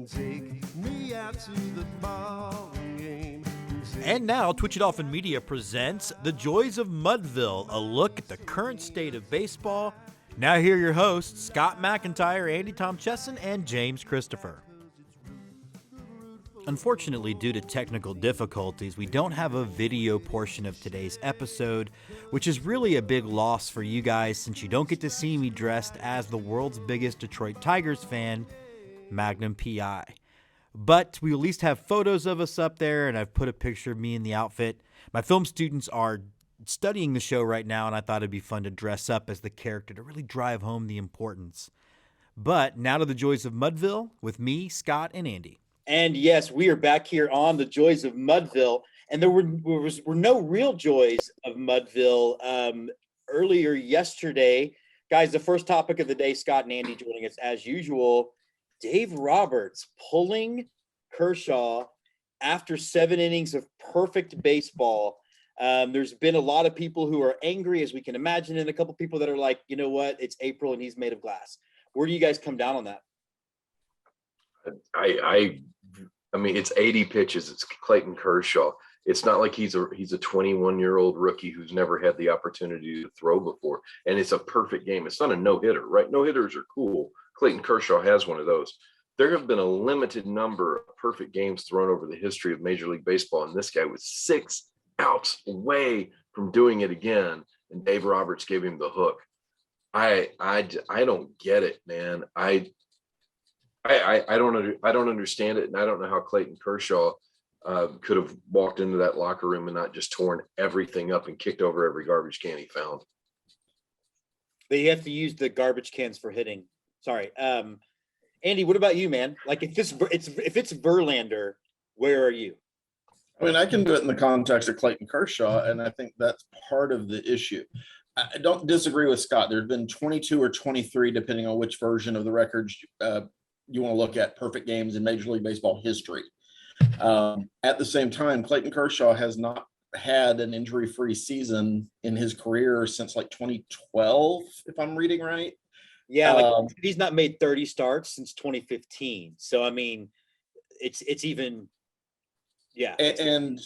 Take me out to the ball game. And now, Twitch It Dolphin Media presents The Joys of Mudville, a look at the current state of baseball. Now here are your hosts, Scott McIntyre, Andy Tom Chesson, and James Christopher. Unfortunately, due to technical difficulties, we don't have a video portion of today's episode, which is really a big loss for you guys since you don't get to see me dressed as the world's biggest Detroit Tigers fan, Magnum P.I. But we at least have photos of us up there, and I've put a picture of me in the outfit. My film students are studying the show right now, and I thought it'd be fun to dress up as the character to really drive home the importance. But now to the Joys of Mudville with me, Scott, and Andy. And yes, we are back here on the Joys of Mudville, and there were no real joys of Mudville earlier yesterday. Guys, the first topic of the day, Scott and Andy joining us as usual. Dave Roberts pulling Kershaw after 7 innings of perfect baseball. There's been a lot of people who are angry, as we can imagine, and a couple people that are like, you know what, it's April and he's made of glass. Where do you guys come down on that? I mean, it's 80 pitches. It's Clayton Kershaw. It's not like he's a 21-year-old rookie who's never had the opportunity to throw before. And it's a perfect game. It's not a no-hitter, right? No-hitters are cool. Clayton Kershaw has one of those. There have been a limited number of perfect games thrown over the history of Major League Baseball, and this guy was 6 outs away from doing it again, and Dave Roberts gave him the hook. I don't get it, man. I don't understand it, and I don't know how Clayton Kershaw could have walked into that locker room and not just torn everything up and kicked over every garbage can he found. They have to use the garbage cans for hitting. Sorry. Andy, what about you, man? Like if it's Verlander, where are you? I mean, I can do it in the context of Clayton Kershaw, and I think that's part of the issue. I don't disagree with Scott. There have been 22 or 23, depending on which version of the records you want to look at, perfect games in Major League Baseball history. At the same time, Clayton Kershaw has not had an injury-free season in his career since like 2012, if I'm reading right. Yeah, he's not made 30 starts since 2015. So I mean, it's even, yeah. And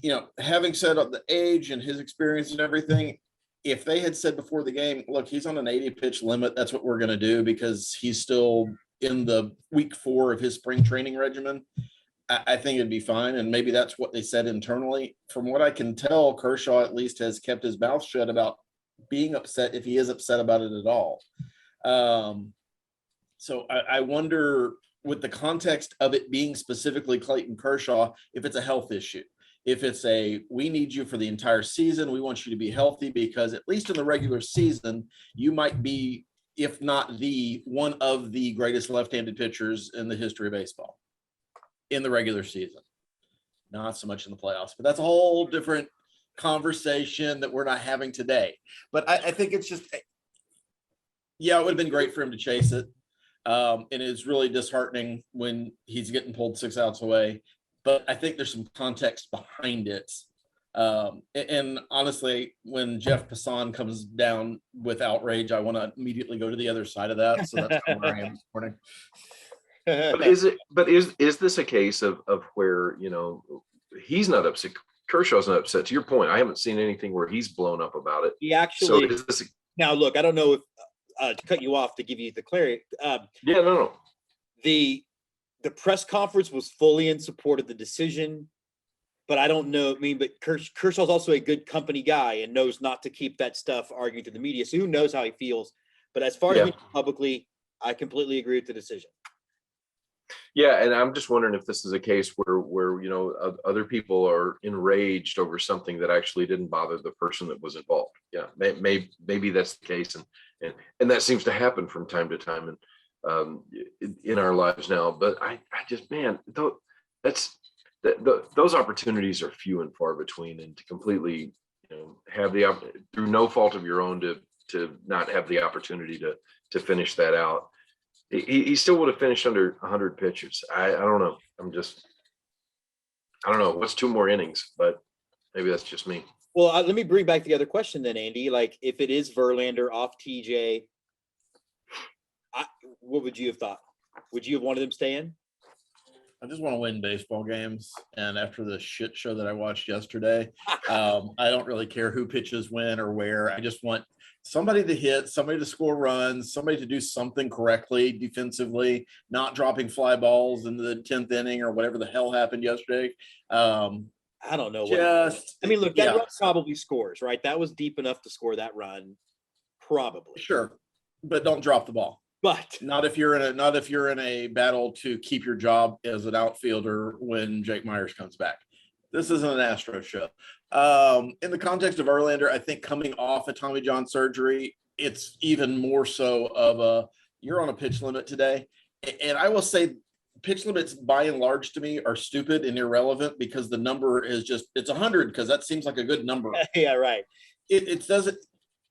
you know, having said the age and his experience and everything, if they had said before the game, look, he's on an 80 pitch limit, that's what we're going to do because he's still in the week 4 of his spring training regimen, I think it'd be fine. And maybe that's what they said internally. From what I can tell, Kershaw at least has kept his mouth shut about being upset, if he is upset about it at all. So I wonder, with the context of it being specifically Clayton Kershaw, if it's a health issue, if it's we need you for the entire season, we want you to be healthy because at least in the regular season, you might be, if not one of the greatest left-handed pitchers in the history of baseball in the regular season, not so much in the playoffs, but that's a whole different conversation that we're not having today. But I think it's just, yeah, it would have been great for him to chase it. And it's really disheartening when he's getting pulled 6 outs away. But I think there's some context behind it. And honestly, when Jeff Passan comes down with outrage, I want to immediately go to the other side of that. So that's kind of where I am this morning. But is this a case of where, you know, he's not upset, Kershaw's not upset? To your point, I haven't seen anything where he's blown up about it. He actually, so now look, I don't know if to cut you off to give you the clarity. No. The press conference was fully in support of the decision, but I don't know. I mean, but Kershaw's also a good company guy and knows not to keep that stuff arguing to the media. So who knows how he feels? But as far as publicly, I completely agree with the decision. Yeah, and I'm just wondering if this is a case where you know other people are enraged over something that actually didn't bother the person that was involved. Yeah, maybe that's the case, and that seems to happen from time to time in our lives now. But I just, man, those opportunities are few and far between, and to completely, you know, have through no fault of your own to not have the opportunity to finish that out. He still would have finished under 100 pitches. I don't know. I don't know. What's 2 more innings? But maybe that's just me. Well, let me bring back the other question then, Andy. Like, if it is Verlander off TJ, what would you have thought? Would you have wanted him to stay in? I just want to win baseball games. And after the shit show that I watched yesterday, I don't really care who pitches when or where. I just want somebody to hit, somebody to score runs, somebody to do something correctly defensively, not dropping fly balls in the 10th inning or whatever the hell happened yesterday. I don't know. Just, I mean, look, that yeah, run probably scores, right? That was deep enough to score that run, probably. sure, but don't drop the ball. But Not if you're in a battle to keep your job as an outfielder when Jake Myers comes back. This isn't an Astro show. In the context of Verlander, I think coming off a Tommy John surgery, it's even more so of a you're on a pitch limit today. And I will say pitch limits by and large to me are stupid and irrelevant because the number is just it's 100 because that seems like a good number. yeah, right. It doesn't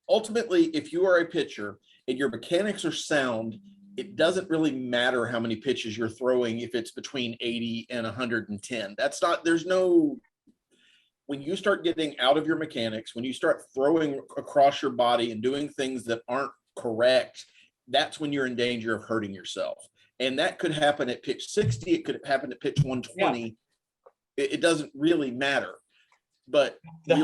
ultimately if you are a pitcher and your mechanics are sound, it doesn't really matter how many pitches you're throwing if it's between 80 and 110. That's not, there's no, when you start getting out of your mechanics, when you start throwing across your body and doing things that aren't correct, that's when you're in danger of hurting yourself. And that could happen at pitch 60. It could happen at pitch 120. Yeah. It doesn't really matter. But we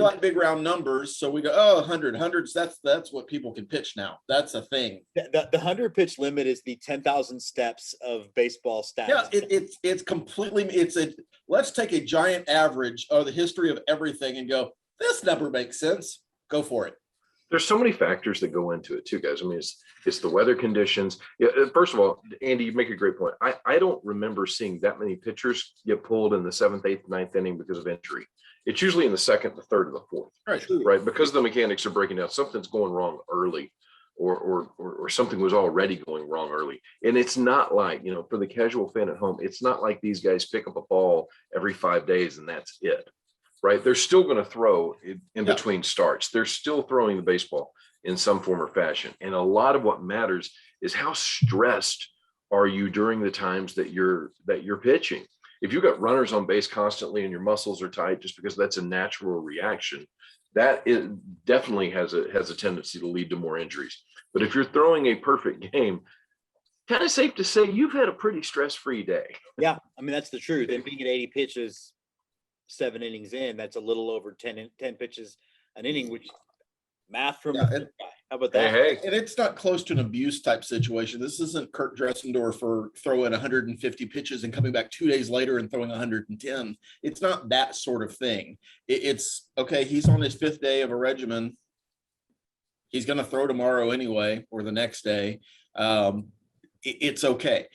like big round numbers, so we go 100 hundreds. That's what people can pitch now. That's a thing. The 100 pitch limit is the 10,000 steps of baseball stats. Yeah, it's completely. Let's take a giant average of the history of everything and go. This number makes sense. Go for it. There's so many factors that go into it too, guys. I mean, it's the weather conditions. Yeah, first of all, Andy, you make a great point. I don't remember seeing that many pitchers get pulled in the 7th, 8th, 9th inning because of injury. It's usually in the 2nd, the 3rd, or the 4th. Right. Because the mechanics are breaking down. Something's going wrong early, or something was already going wrong early. And it's not like, for the casual fan at home, it's not like these guys pick up a ball every 5 days and that's it. Right. They're still going to throw in between starts. They're still throwing the baseball in some form or fashion. And a lot of what matters is how stressed are you during the times that you're pitching. If you've got runners on base constantly and your muscles are tight just because that's a natural reaction, that it definitely has a tendency to lead to more injuries. But if you're throwing a perfect game, kind of safe to say you've had a pretty stress-free day. Yeah, I mean, that's the truth. And being at 80 pitches, 7 innings in, that's a little over 10 pitches an inning, which math from a guy. How about that? Hey. And it's not close to an abuse type situation. This isn't Kurt Dressendorfer throwing 150 pitches and coming back 2 days later and throwing 110. It's not that sort of thing. It's okay. He's on his 5th day of a regimen. He's going to throw tomorrow anyway, or the next day. It's okay.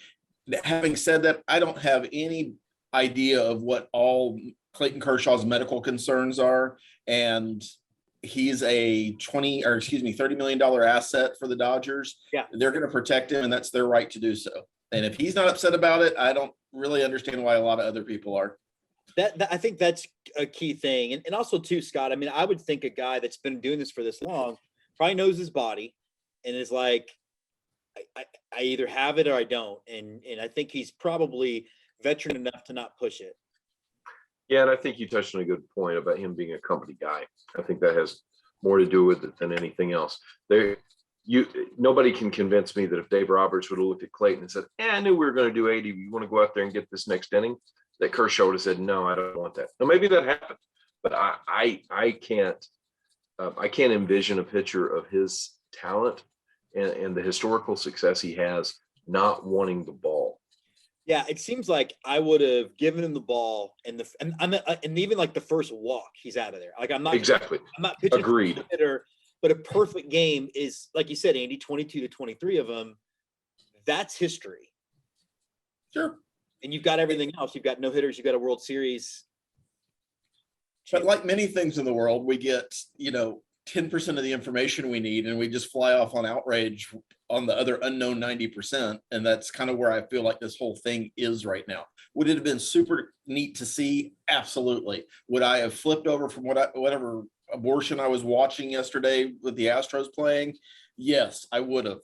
Having said that, I don't have any idea of what all Clayton Kershaw's medical concerns are. And he's a $30 million asset for the Dodgers. Yeah. They're going to protect him, and that's their right to do so. And if he's not upset about it, I don't really understand why a lot of other people are. That I think that's a key thing. And also too, Scott, I mean, I would think a guy that's been doing this for this long probably knows his body and is like, I either have it or I don't. And I think he's probably veteran enough to not push it. Yeah, and I think you touched on a good point about him being a company guy. I think that has more to do with it than anything else. Nobody can convince me that if Dave Roberts would have looked at Clayton and said, I knew we were going to do 80. You want to go out there and get this next inning? That Kershaw would have said, no, I don't want that. Now, maybe that happened, but I can't envision a pitcher of his talent and the historical success he has not wanting the ball. Yeah, it seems like I would have given him the ball and even like the first walk, he's out of there. Like I'm not pitching agreed. Hitter, but a perfect game is, like you said, Andy, 22 to 23 of them. That's history. Sure. And you've got everything else. You've got no hitters. You've got a World Series. But like many things in the world, we get 10% of the information we need, and we just fly off on outrage on the other unknown 90%. And that's kind of where I feel like this whole thing is right now. Would it have been super neat to see? Absolutely. Would I have flipped over from whatever abortion I was watching yesterday with the Astros playing? Yes, I would have.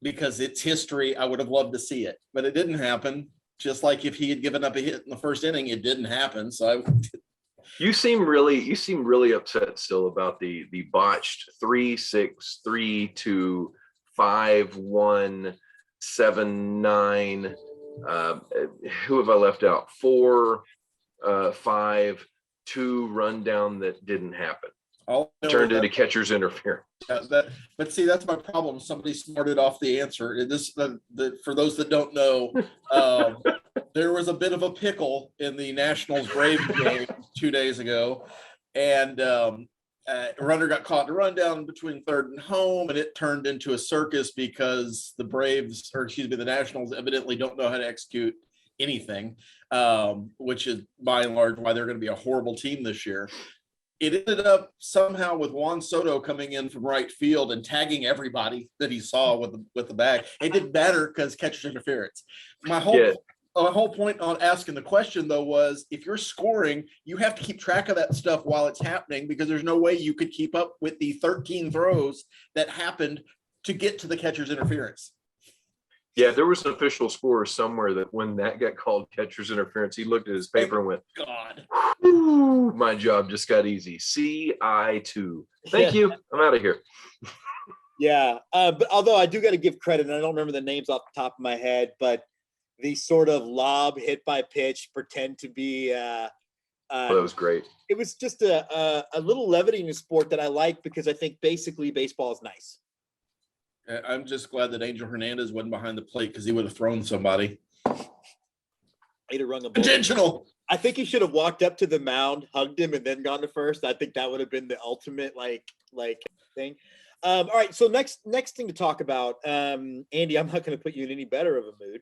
Because it's history. I would have loved to see it, but it didn't happen. Just like if he had given up a hit in the first inning, it didn't happen. So You seem really upset still about the botched 3-6, 3-2, 5-1, 7-9 Who have I left out? 4, 5, 2 rundown that didn't happen. All Turned into catcher's interference. But see, that's my problem. Somebody smarted off the answer. For those that don't know, there was a bit of a pickle in the Nationals Braves game 2 days ago, and runner got caught in a rundown between third and home, and it turned into a circus because the Nationals evidently don't know how to execute anything, which is by and large why they're going to be a horrible team this year. It ended up somehow with Juan Soto coming in from right field and tagging everybody that he saw with the bag. It didn't matter because catcher's interference. My whole point on asking the question, though, was if you're scoring, you have to keep track of that stuff while it's happening, because there's no way you could keep up with the 13 throws that happened to get to the catcher's interference. Yeah, there was an official score somewhere that when that got called catcher's interference, he looked at his paper and went, God, my job just got easy. CI2. Thank you. I'm out of here. Yeah. But although I do got to give credit, and I don't remember the names off the top of my head, but the sort of lob hit by pitch, pretend to be, that was great. It was just a little levity in the sport that I like, because I think basically baseball is nice. I'm just glad that Angel Hernandez wasn't behind the plate, because he would have thrown somebody. He'd have rung a ball. Intentional. I think he should have walked up to the mound, hugged him, and then gone to first. I think that would have been the ultimate like thing. All right, so next thing to talk about, Andy, I'm not going to put you in any better of a mood.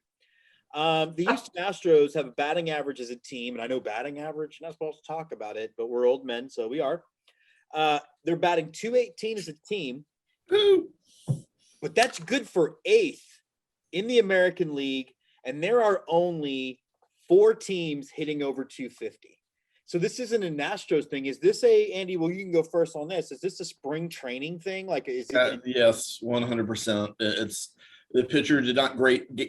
The Houston Astros have a batting average as a team, and I know batting average, not supposed to talk about it, but we're old men, so we are. They're batting .218 as a team. Woo. But that's good for 8th in the American League, and there are only 4 teams hitting over 250. So this isn't an Astros thing. Is this Andy, well, you can go first on this. Is this a spring training thing? Like, is it? Yes, 100%. It's the pitcher did not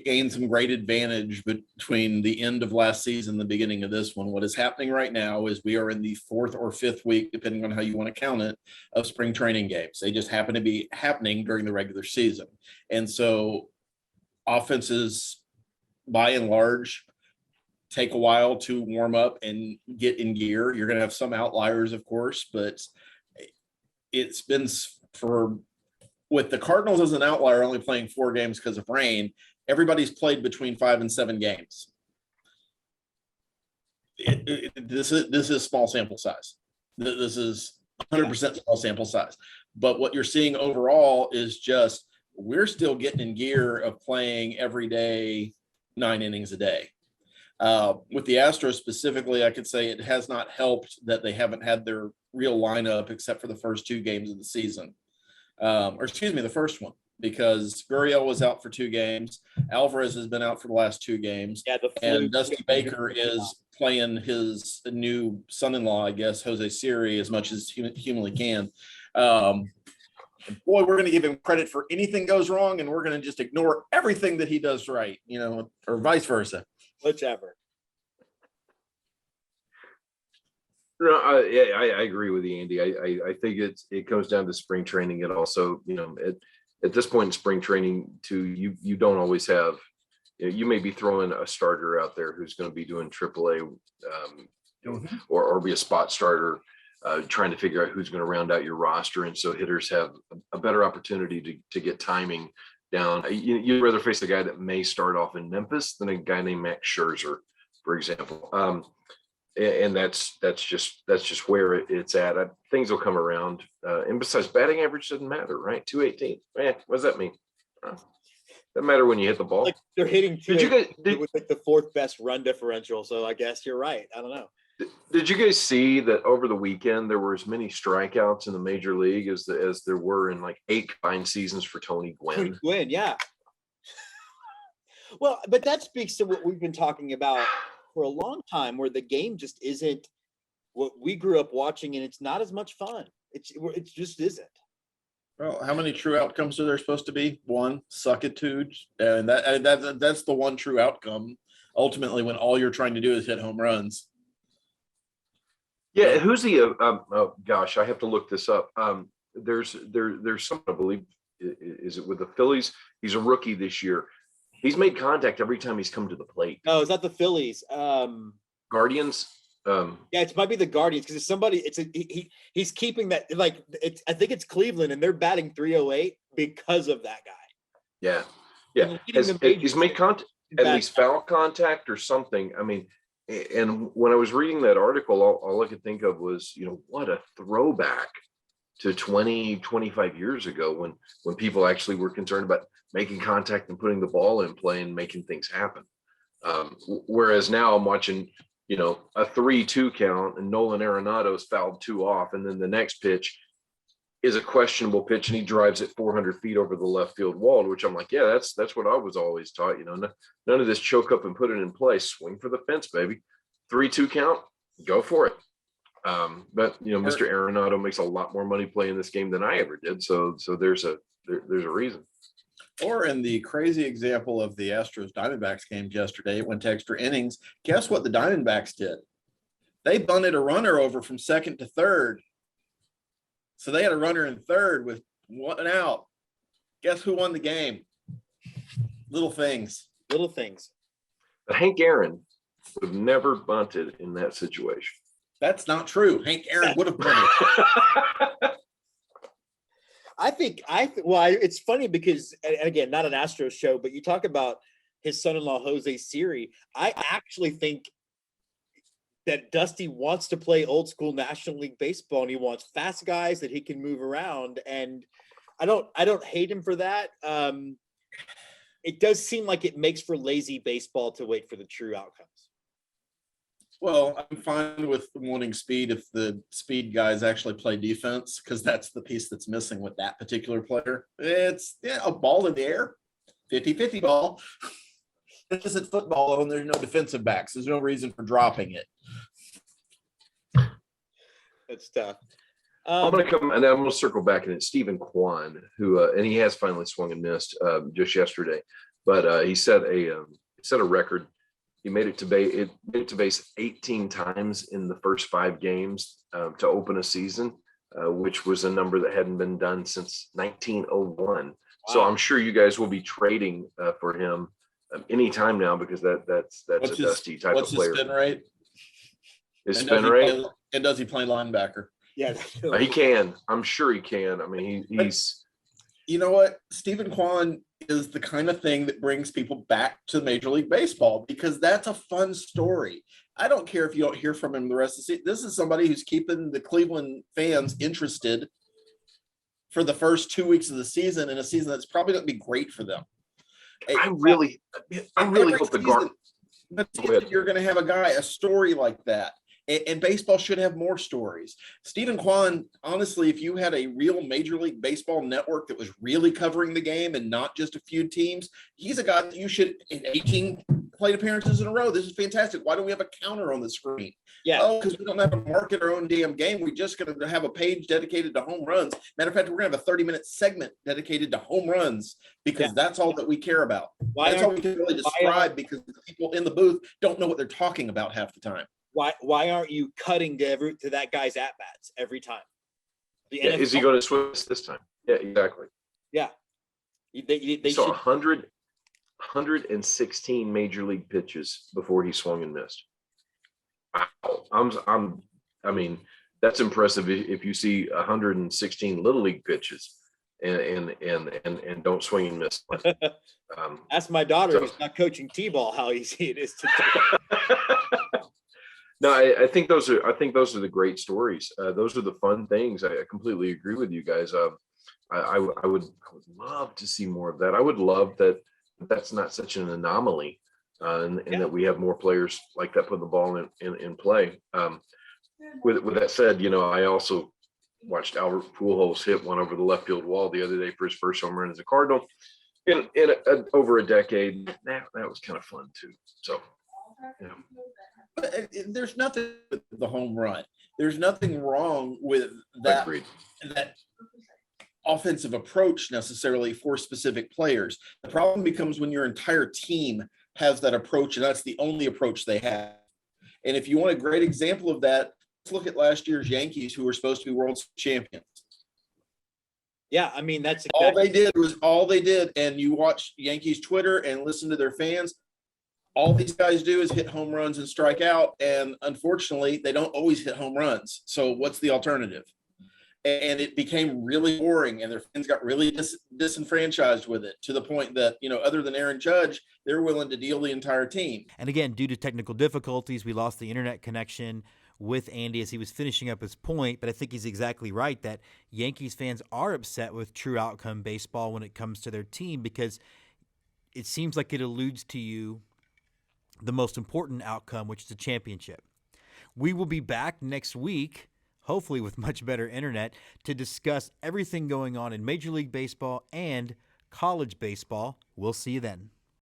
gain some great advantage between the end of last season and the beginning of this one. What is happening right now is we are in the 4th or 5th week, depending on how you want to count it, of spring training games. They just happen to be happening during the regular season. And so offenses, by and large, take a while to warm up and get in gear. You're going to have some outliers, of course, but it's been with the Cardinals as an outlier only playing 4 games because of rain, everybody's played between 5 and 7 games. This is small sample size. This is 100% small sample size. But what you're seeing overall is just we're still getting in gear of playing every day, 9 innings a day. With the Astros specifically, I could say it has not helped that they haven't had their real lineup except for the first 2 games of the season. The first one, because Gurriel was out for 2 games. Alvarez has been out for the last 2 games. Yeah, and Dusty Baker is playing his new son-in-law, I guess, Jose Siri, as much as humanly can. Boy, we're going to give him credit for anything goes wrong, and we're going to just ignore everything that he does right, or vice versa. Whichever. No, I agree with you, Andy. I think it comes down to spring training. It also, at this point in spring training too, you don't always have, you may be throwing a starter out there who's going to be doing AAA, or be a spot starter, trying to figure out who's going to round out your roster. And so hitters have a better opportunity to get timing down. You'd rather face a guy that may start off in Memphis than a guy named Max Scherzer, for example. And that's just where it's at. Things will come around. And besides, batting average doesn't matter, right? 218. What does that mean? Doesn't matter when you hit the ball. Like they're hitting. It was like the 4th best run differential. So I guess you're right. I don't know. Did you guys see that over the weekend there were as many strikeouts in the major league as there were in like 8 combined seasons for Tony Gwynn? Tony Gwynn, yeah. Well, but that speaks to what we've been talking about for a long time, where the game just isn't what we grew up watching, and it's not as much fun. It just isn't. Well, how many true outcomes are there supposed to be? 1, suckitude, and that's the one true outcome. Ultimately, when all you're trying to do is hit home runs. Yeah, who's the? Oh gosh, I have to look this up. There's someone, I believe, is it with the Phillies? He's a rookie this year. He's made contact every time he's come to the plate. No, it's not the Phillies. Guardians. Yeah, it might be the Guardians because it's somebody. He's keeping that like I think it's Cleveland and they're batting 308 because of that guy. Yeah. He's made contact, at least foul contact or something. I mean, and when I was reading that article, all I could think of was, what a throwback to 20, 25 years ago when people actually were concerned about making contact and putting the ball in play and making things happen. Whereas now I'm watching, a 3-2 count and Nolan Arenado's fouled 2 off. And then the next pitch is a questionable pitch and he drives it 400 feet over the left field wall, which I'm like, yeah, that's what I was always taught. None of this choke up and put it in place, swing for the fence, baby. 3-2 count, go for it. But Mr. Arenado makes a lot more money playing this game than I ever did. So there's a reason. Or in the crazy example of the Astros Diamondbacks game yesterday, it went to extra innings. Guess what the Diamondbacks did? They bunted a runner over from second to third. So they had a runner in third with 1 out. Guess who won the game? Little things. Little things. But Hank Aaron would have never bunted in that situation. That's not true. Hank Aaron would have bunted. It's funny because, and again, not an Astros show, but you talk about his son-in-law, Jose Siri. I actually think that Dusty wants to play old school National League baseball and he wants fast guys that he can move around. And I don't hate him for that. It does seem like it makes for lazy baseball to wait for the true outcomes. Well, I'm fine with wanting speed if the speed guys actually play defense, because that's the piece that's missing with that particular player. It's a ball in the air, 50-50 ball. This isn't football and there's no defensive backs. There's no reason for dropping it. That's tough. I'm going to come and I'm going to circle back, and it's Stephen Kwan, who and he has finally swung and missed just yesterday, but he set a record. He made it to base 18 times in the first 5 games to open a season, which was a number that hadn't been done since 1901. Wow. So I'm sure you guys will be trading for him anytime now, because that's a Dusty type of player. What's his spin rate? His spin rate? And does he play linebacker? Yeah, he can. I'm sure he can. I mean, he's. You know what? Stephen Kwan is the kind of thing that brings people back to Major League Baseball, because that's a fun story. I don't care if you don't hear from him the rest of the season. This is somebody who's keeping the Cleveland fans interested for the first 2 weeks of the season, in a season that's probably going to be great for them. I really hope the guard. But you're going to have a story like that. And baseball should have more stories. Stephen Kwan, honestly, if you had a real Major League Baseball network that was really covering the game and not just a few teams, he's a guy that you should, in 18 plate appearances in a row. This is fantastic. Why don't we have a counter on the screen? Yeah. Oh, because we don't have to market our own damn game. We're just going to have a page dedicated to home runs. Matter of fact, we're going to have a 30-minute segment dedicated to home runs, because that's all that we care about. That's all we can really describe, because the people in the booth don't know what they're talking about half the time. Why aren't you cutting to that guy's at-bats every time? Is he going to switch this time? Yeah, exactly. Yeah. They saw should. 116 major league pitches before he swung and missed. Wow. I mean, that's impressive if you see 116 little league pitches and don't swing and miss. Ask my daughter who's not coaching T-ball how easy it is to do. No, I think those are the great stories. Those are the fun things. I completely agree with you guys. I would love to see more of that. I would love that that's not such an anomaly, and that we have more players like that putting the ball in play. With that said, I also watched Albert Pujols hit one over the left field wall the other day for his first home run as a Cardinal in over a decade. That was kind of fun too. So, But there's nothing with the home run. There's nothing wrong with that, that offensive approach necessarily for specific players. The problem becomes when your entire team has that approach, and that's the only approach they have. And if you want a great example of that, let's look at last year's Yankees, who were supposed to be world champions. Yeah, I mean, that's All exactly. they did. And you watch Yankees Twitter and listen to their fans. All these guys do is hit home runs and strike out. And unfortunately, they don't always hit home runs. So what's the alternative? And it became really boring, and their fans got really disenfranchised with it, to the point that, other than Aaron Judge, they're willing to deal the entire team. And again, due to technical difficulties, we lost the internet connection with Andy as he was finishing up his point, but I think he's exactly right that Yankees fans are upset with true outcome baseball when it comes to their team, because it seems like it alludes to you the most important outcome, which is a championship. We will be back next week, hopefully with much better internet, to discuss everything going on in Major League Baseball and college baseball. We'll see you then.